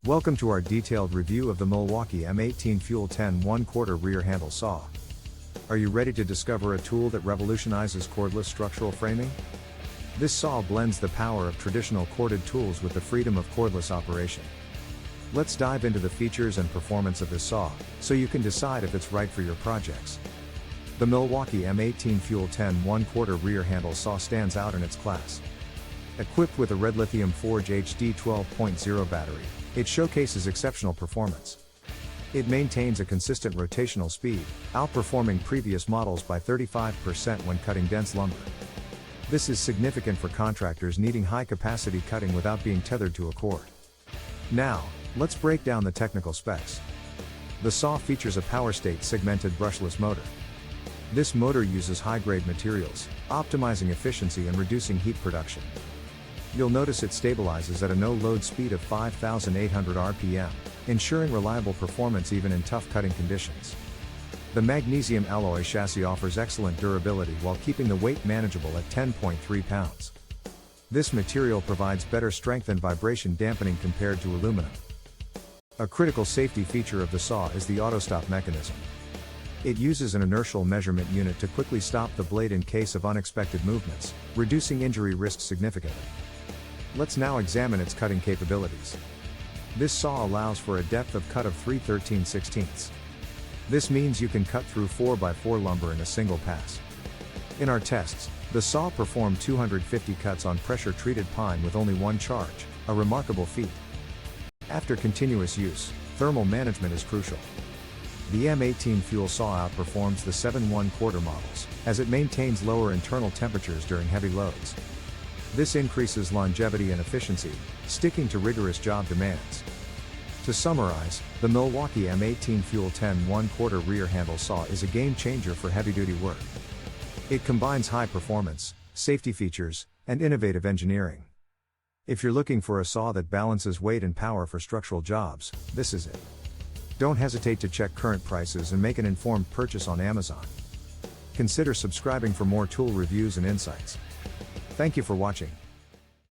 Welcome to our detailed review of the Milwaukee M18 Fuel 10 1/4 rear handle saw. Are you ready to discover a tool that revolutionizes cordless structural framing? This saw blends the power of traditional corded tools with the freedom of cordless operation. Let's dive into the features and performance of this saw, so you can decide if it's right for your projects. The Milwaukee M18 Fuel 10 1/4 rear handle saw stands out in its class. Equipped with a red lithium Forge HD 12.0 battery, it showcases exceptional performance. It maintains a consistent rotational speed, outperforming previous models by 35% when cutting dense lumber. This is significant for contractors needing high-capacity cutting without being tethered to a cord. Now, let's break down the technical specs. The saw features a power-state segmented brushless motor. This motor uses high-grade materials, optimizing efficiency and reducing heat production. You'll notice it stabilizes at a no-load speed of 5,800 RPM, ensuring reliable performance even in tough cutting conditions. The magnesium alloy chassis offers excellent durability while keeping the weight manageable at 10.3 pounds. This material provides better strength and vibration dampening compared to aluminum. A critical safety feature of the saw is the auto-stop mechanism. It uses an inertial measurement unit to quickly stop the blade in case of unexpected movements, reducing injury risk significantly. Let's now examine its cutting capabilities. This saw allows for a depth of cut of 3/13/16. This means you can cut through 4x4 lumber in a single pass. In our tests, the saw performed 250 cuts on pressure-treated pine with only one charge, a remarkable feat. After continuous use, thermal management is crucial. The M18 Fuel saw outperforms the 7 1/4 models, as it maintains lower internal temperatures during heavy loads. This increases longevity and efficiency, sticking to rigorous job demands. To summarize, the Milwaukee M18 Fuel 10 1/4 rear handle saw is a game changer for heavy-duty work. It combines high performance, safety features, and innovative engineering. If you're looking for a saw that balances weight and power for structural jobs, this is it. Don't hesitate to check current prices and make an informed purchase on Amazon. Consider subscribing for more tool reviews and insights. Thank you for watching.